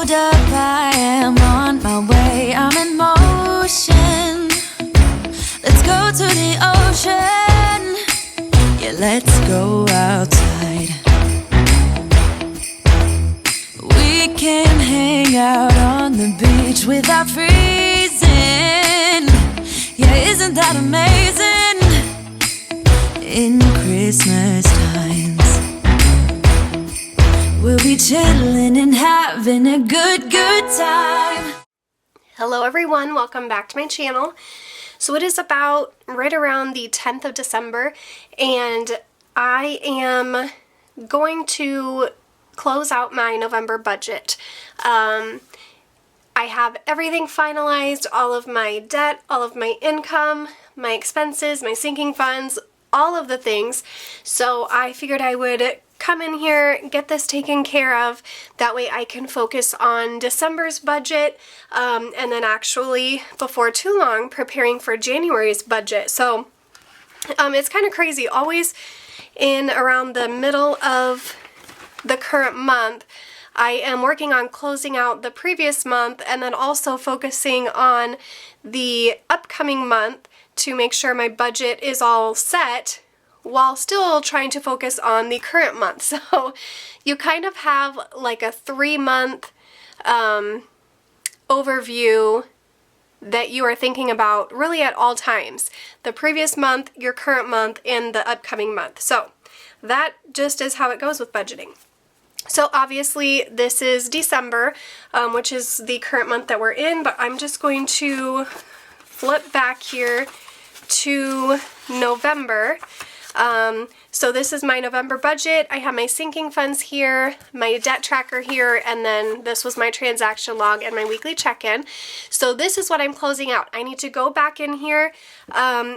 hold up, I am on my way, I'm in motion. Let's go to the ocean, yeah, let's go outside. We can hang out on the beach without freezing, yeah, isn't that amazing? In Christmas times we'll be chilling and having a good time. Hello everyone, welcome back to my channel. So it is about right around the 10th of December and I am going to close out my November budget. I have everything finalized, all of my debt, all of my income, my expenses, my sinking funds, all of the things. So I figured I would come in here, get this taken care of, that way I can focus on December's budget and then actually before too long preparing for January's budget. So it's kind of crazy, always in around the middle of the current month I am working on closing out the previous month and then also focusing on the upcoming month to make sure my budget is all set while still trying to focus on the current month. So you kind of have like a 3-month overview that you are thinking about really at all times. The previous month, your current month, and the upcoming month. So that just is how it goes with budgeting. So obviously this is December, which is the current month that we're in, but I'm just going to flip back here to November. So this is my November budget. I have my sinking funds here, my debt tracker here, and then this was my transaction log and my weekly check-in. So this is what I'm closing out. I need to go back in here,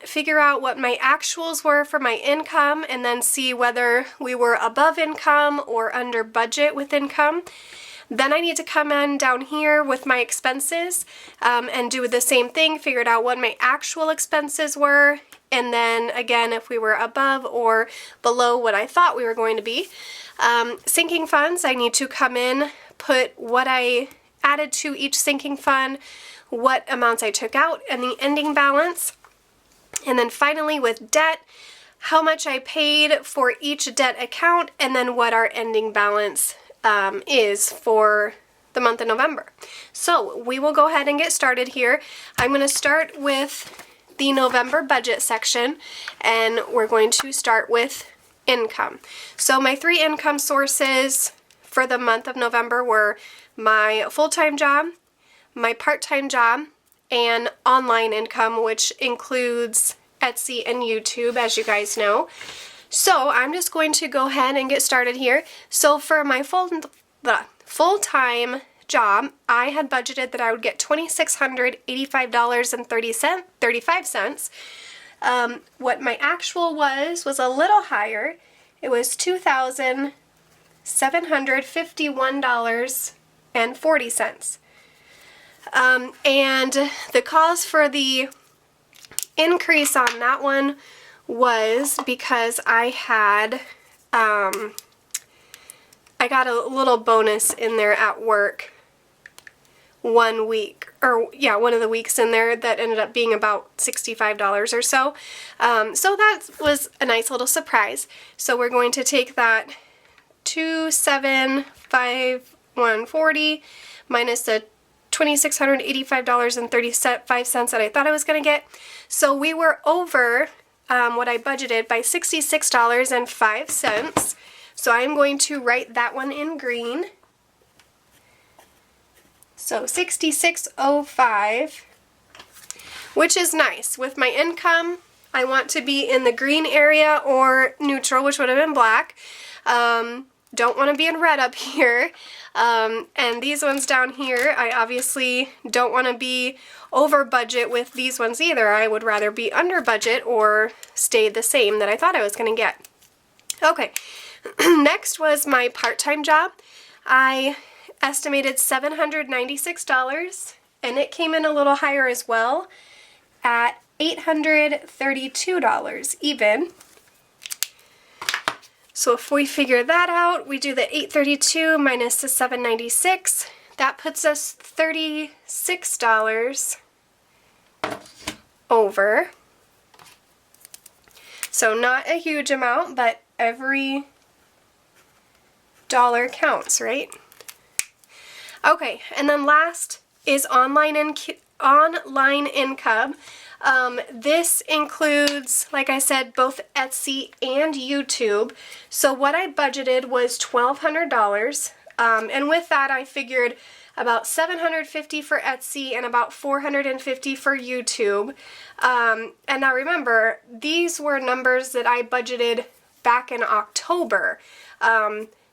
figure out what my actuals were for my income, and then see whether we were above income or under budget with income. Then I need to come in down here with my expenses and do the same thing, figure out what my actual expenses were, and then again if we were above or below what I thought we were going to be. Sinking funds, I need to come in, put what I added to each sinking fund, what amounts I took out, and the ending balance. And then finally with debt, how much I paid for each debt account, and then what our ending balance is for the month of November. So we will go ahead and get started here. I'm going to start with the November budget section and we're going to start with income. So my 3 income sources for the month of November were my full-time job, my part-time job, and online income, which includes Etsy and YouTube, as you guys know. So I'm just going to go ahead and get started here. So for my full-time job, I had budgeted that I would get $2,685.35. What my actual was a little higher. It was $2,751.40. And the cause for the increase on that one was because I had, I got a little bonus in there at work one week, or yeah, one of the weeks in there that ended up being about $65 or so. So that was a nice little surprise. So we're going to take that $2,751.40 minus the $2,685.35 that I thought I was going to get. So we were over what I budgeted by $66.05. So I'm going to write that one in green. So $66.05, which is nice. With my income, I want to be in the green area or neutral, which would have been black. Don't want to be in red up here. And these ones down here, I obviously don't want to be over budget with these ones either. I would rather be under budget or stay the same that I thought I was going to get. Okay, next was my part-time job. I estimated $796 and it came in a little higher as well at $832 even. So if we figure that out, we do the $832 minus the $796, that puts us $36 over. So not a huge amount, but every dollar counts, right? Okay, and then last is online income. This includes, like I said, both Etsy and YouTube. So what I budgeted was $1,200, and with that I figured about $750 for Etsy and about $450 for YouTube. And now remember, these were numbers that I budgeted back in October,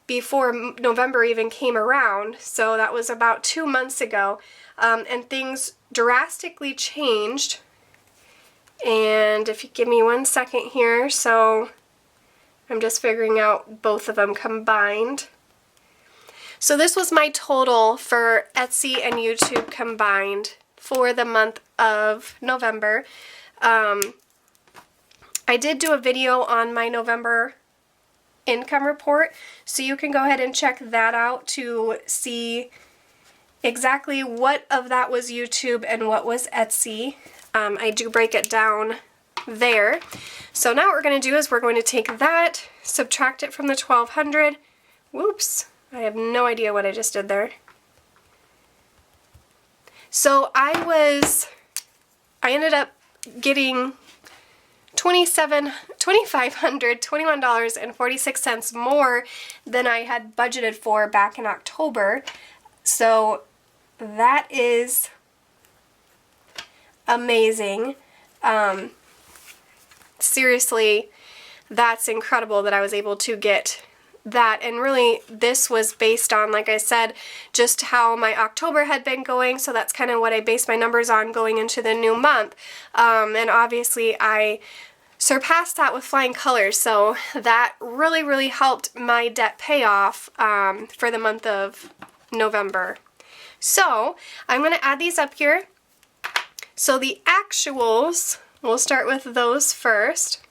before November even came around, so that was about 2 months ago, and things drastically changed. And if you give me 1 second here, so I'm just figuring out both of them combined. So this was my total for Etsy and YouTube combined for the month of November. I did do a video on my November income report, so you can go ahead and check that out to see exactly what of that was YouTube and what was Etsy. I do break it down there. So now what we're going to do is we're going to take that, subtract it from the 1,200. Whoops, I have no idea what I just did there. So I ended up getting $2,521.46 more than I had budgeted for back in October. So that is amazing. Seriously, that's incredible that I was able to get that, and really this was based on, like I said, just how my October had been going, so that's kind of what I based my numbers on going into the new month. And obviously I surpassed that with flying colors, so that really helped my debt payoff for the month of November. So I'm going to add these up here. So the actuals, we'll start with those first.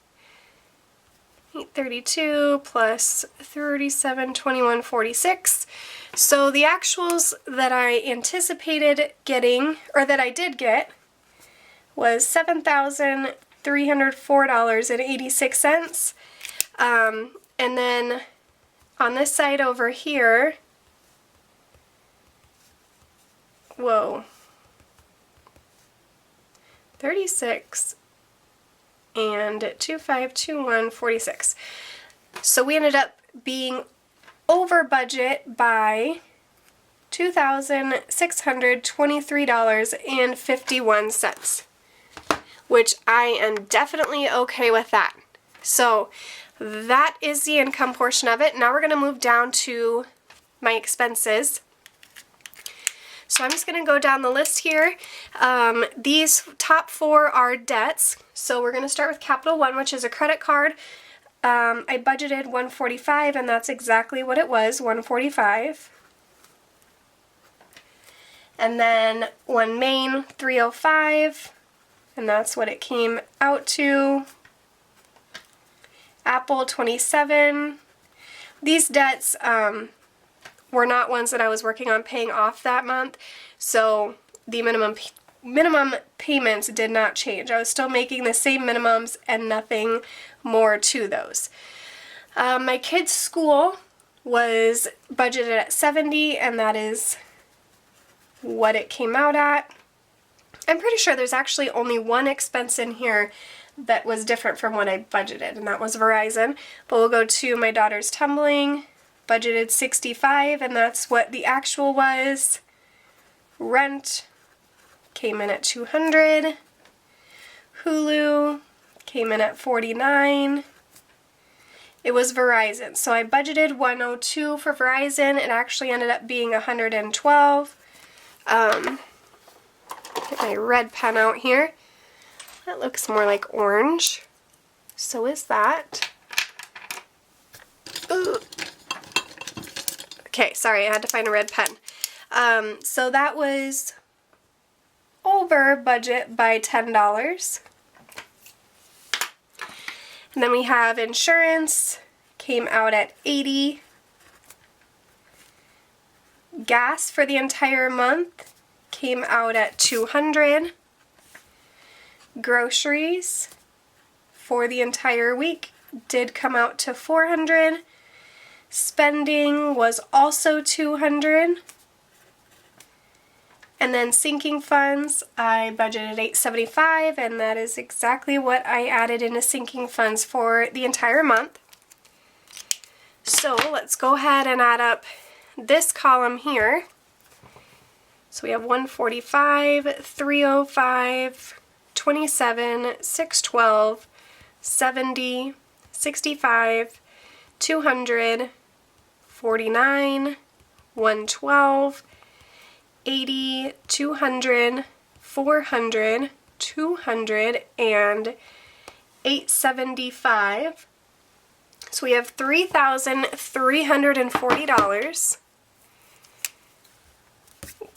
832 plus 37, 21, 46. So the actuals that I anticipated getting, or that I did get, was $7,304.86. And then on this side over here, whoa, 36 and 2521.46. So we ended up being over budget by $2,623.51, which I am definitely okay with that. So that is the income portion of it. Now we're going to move down to my expenses. So I'm just going to go down the list here. These top four are debts. So we're going to start with Capital One, which is a credit card. I budgeted $145, and that's exactly what it was, $145. And then One Main, $305, and that's what it came out to. Apple, $27. These debts were not ones that I was working on paying off that month, so the minimum payments did not change. I was still making the same minimums and nothing more to those. My kids' school was budgeted at $70, and that is what it came out at. I'm pretty sure there's actually only one expense in here that was different from what I budgeted, and that was Verizon. But we'll go to my daughter's tumbling. Budgeted $65, and that's what the actual was. Rent came in at $200. Hulu came in at $49. It was Verizon. So I budgeted $102 for Verizon. It actually ended up being $112. Get my red pen out here. That looks more like orange. So is that. Ooh. Okay, sorry, I had to find a red pen. So that was over budget by $10. And then we have insurance, came out at $80. Gas for the entire month came out at $200. Groceries for the entire week did come out to $400. Spending was also $200. And then sinking funds, I budgeted $875, and that is exactly what I added into sinking funds for the entire month. So let's go ahead and add up this column here. So we have 145, 305, 27, 612, 70, 65, 200, 49, 112, 80, 200, 400, 200, and 875. So we have $3,340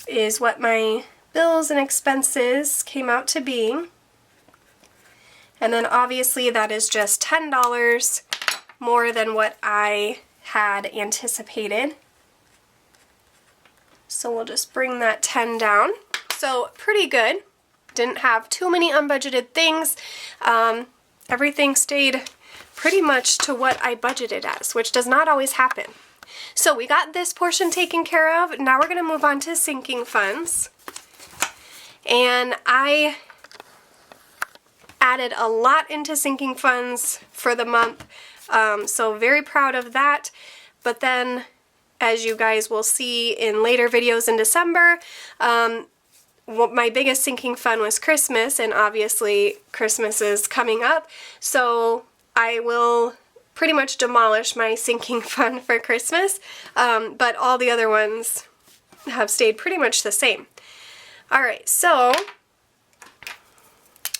is what my bills and expenses came out to be. And then obviously that is just $10 more than what I had anticipated. So we'll just bring that 10 down. So pretty good. Didn't have too many unbudgeted things. Everything stayed pretty much to what I budgeted as, which does not always happen. So we got this portion taken care of. Now we're going to move on to sinking funds. And I added a lot into sinking funds for the month. So very proud of that. But then, as you guys will see in later videos in December, my biggest sinking fund was Christmas, and obviously Christmas is coming up, so I will pretty much demolish my sinking fund for Christmas, but all the other ones have stayed pretty much the same. Alright, so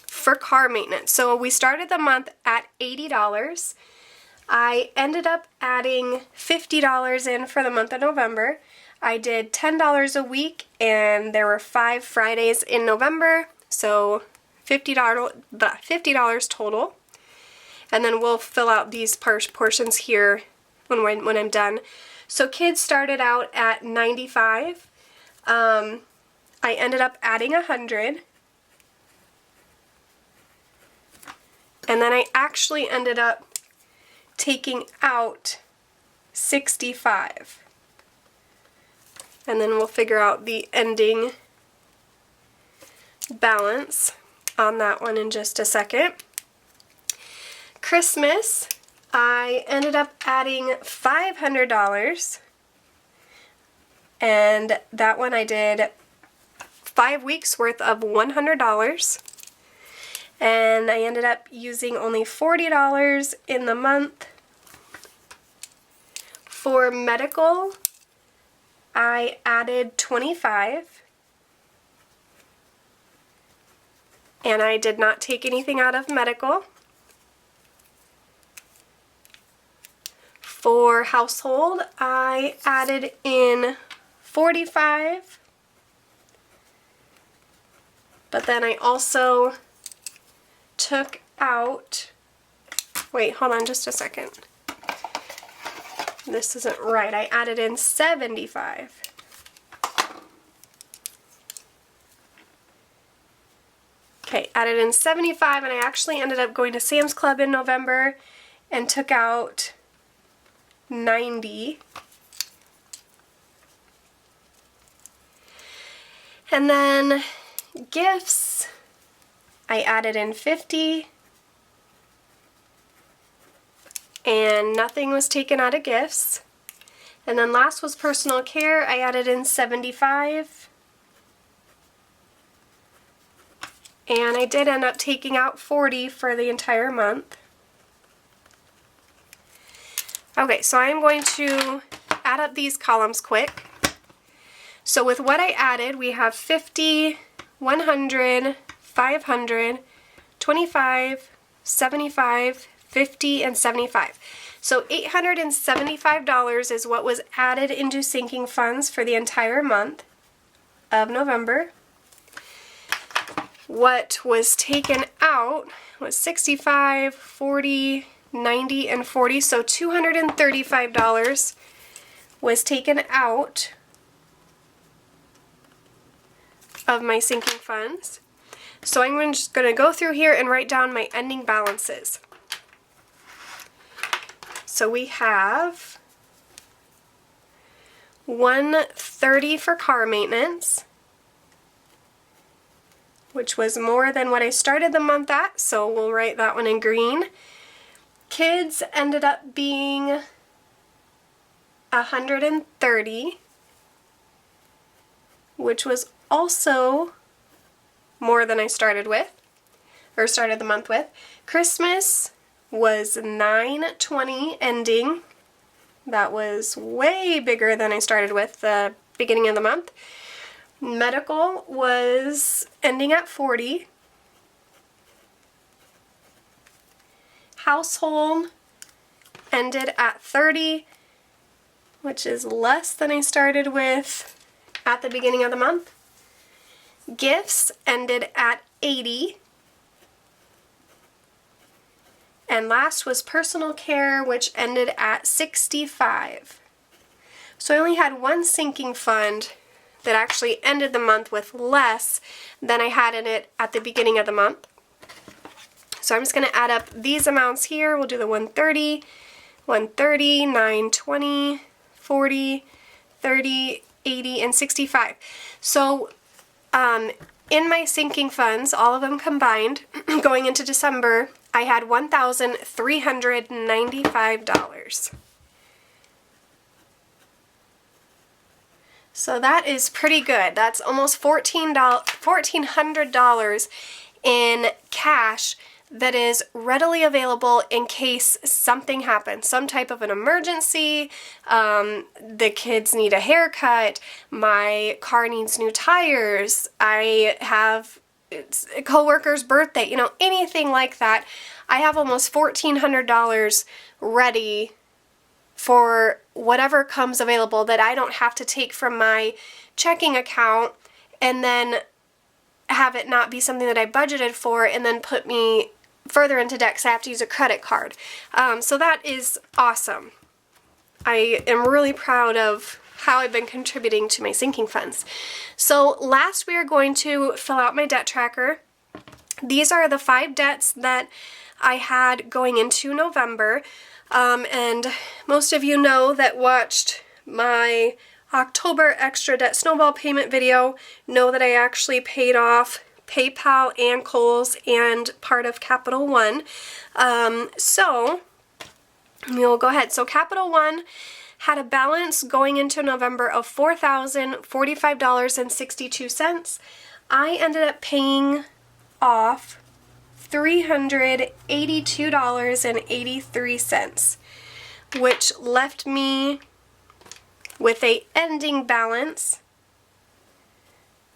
for car maintenance, so we started the month at $80. I ended up adding $50 in for the month of November. I did $10 a week, and there were 5 Fridays in November, so $50 total. And then we'll fill out these portions here when I'm done. So kids started out at $95. I ended up adding $100. And then I actually ended up taking out $65. And then we'll figure out the ending balance on that one in just a second. Christmas, I ended up adding $500, and that one I did 5 weeks worth of $100. And I ended up using only $40 in the month. For medical, I added $25. And I did not take anything out of medical. For household, I added in $45. But then I also took out, wait, hold on just a second. This isn't right. I added in $75. Okay, added in $75, and I actually ended up going to Sam's Club in November and took out $90. And then gifts, I added in $50, and nothing was taken out of gifts. And then last was personal care. I added in $75. And I did end up taking out $40 for the entire month. Okay, so I'm going to add up these columns quick. So with what I added, we have 50, 100, 500, 25, 75, 50, and 75. So $875 is what was added into sinking funds for the entire month of November. What was taken out was 65, 40, 90, and 40, so $235 was taken out of my sinking funds. So I'm just going to go through here and write down my ending balances. So we have $130 for car maintenance, which was more than what I started the month at, so we'll write that one in green. Kids ended up being $130, which was also more than I started with, or started the month with. Christmas was $920 ending. That was way bigger than I started with the beginning of the month. Medical was ending at $40. Household ended at $30, which is less than I started with at the beginning of the month. Gifts ended at $80. And last was personal care, which ended at $65. So I only had one sinking fund that actually ended the month with less than I had in it at the beginning of the month. So I'm just going to add up these amounts here. We'll do the 130, 920, 40, 30, 80, and 65. So in my sinking funds, all of them combined, going into December, I had $1,395. So that is pretty good. That's almost $1,400 in cash that is readily available in case something happens, some type of an emergency, the kids need a haircut, my car needs new tires, I have a co-worker's birthday, you know, anything like that. I have almost $1,400 ready for whatever comes available that I don't have to take from my checking account and then have it not be something that I budgeted for and then put me further into debt because I have to use a credit card. So that is awesome. I am really proud of how I've been contributing to my sinking funds. So last we are going to fill out my debt tracker. These are the 5 debts that I had going into November. And most of you know that watched my October extra debt snowball payment video know that I actually paid off PayPal and Kohl's and part of Capital One. So we'll go ahead. So Capital One had a balance going into November of $4,045.62. I ended up paying off $382.83, which left me with a ending balance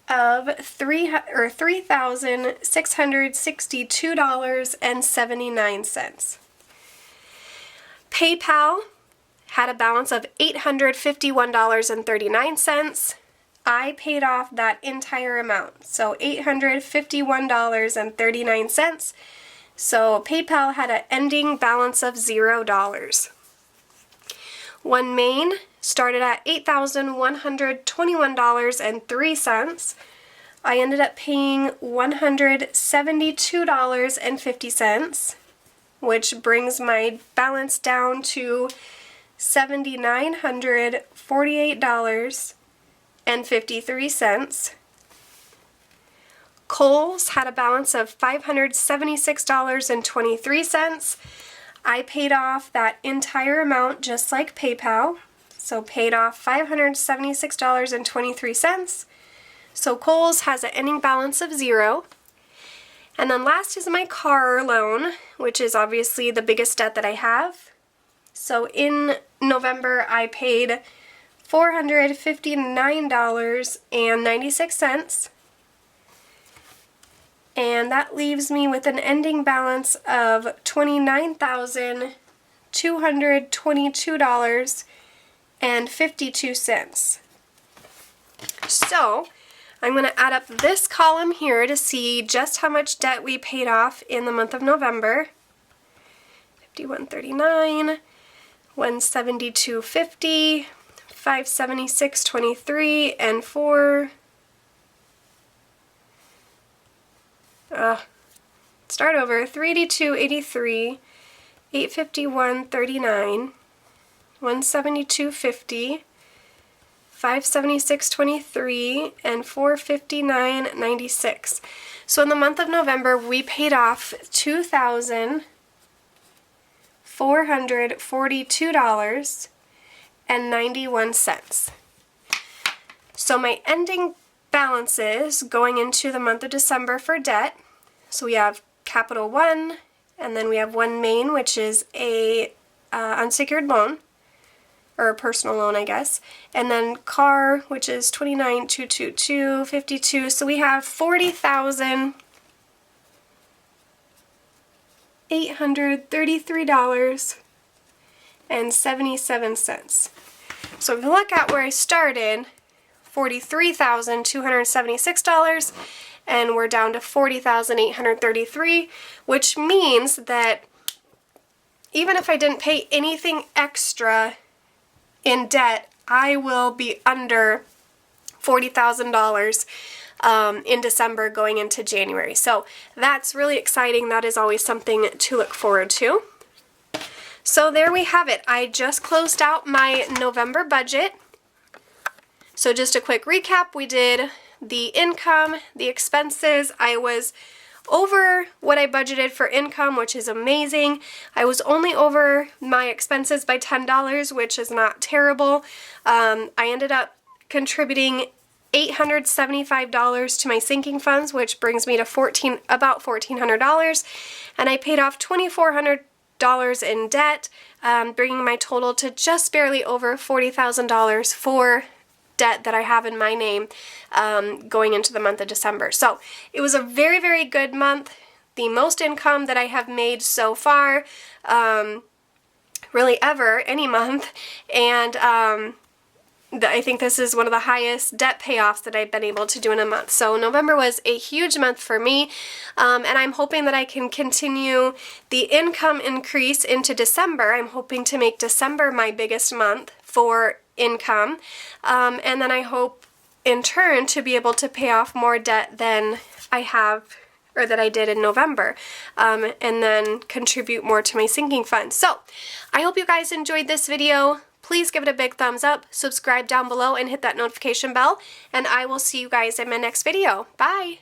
of $3,662.79. PayPal had a balance of $851.39. I paid off that entire amount, so $851.39. So PayPal had an ending balance of $0. OneMain started at $8,121.03. I ended up paying $172.50, which brings my balance down to $7,948.53. Kohl's had a balance of $576.23. I paid off that entire amount just like PayPal, so paid off $576.23. So Kohl's has an ending balance of $0. And then last is my car loan, which is obviously the biggest debt that I have. So in November I paid $459.96. And that leaves me with an ending balance of $29,222.52. So I'm going to add up this column here to see just how much debt we paid off in the month of November. $51.39, $172.50, $576.23, and Start over. 382.83, 851.39, 172.50, 576.23, and 459.96. So in the month of November, we paid off $2,442.91. So my ending balances going into the month of December for debt, so we have Capital One, and then we have One Main, which is a unsecured loan, or a personal loan, I guess, and then car, which is $29,222.52. So we have $40,833.77. So if you look at where I started, $43,276, and we're down to $40,833, which means that even if I didn't pay anything extra in debt, I will be under $40,000 in December going into January. So that's really exciting. That is always something to look forward to. So there we have it. I just closed out my November budget. So just a quick recap, we did the income, the expenses. I was over what I budgeted for income, which is amazing. I was only over my expenses by $10, which is not terrible. I ended up contributing $875 to my sinking funds, which brings me to about $1,400, and I paid off $2,400 in debt, bringing my total to just barely over $40,000 for debt that I have in my name going into the month of December. So it was a very, very good month. The most income that I have made so far, really ever, any month, and I think this is one of the highest debt payoffs that I've been able to do in a month. So November was a huge month for me, and I'm hoping that I can continue the income increase into December. I'm hoping to make December my biggest month for income, and then I hope in turn to be able to pay off more debt than I have, or that I did in November, and then contribute more to my sinking fund. So I hope you guys enjoyed this video. Please give it a big thumbs up, subscribe down below, and hit that notification bell, and I will see you guys in my next video. Bye!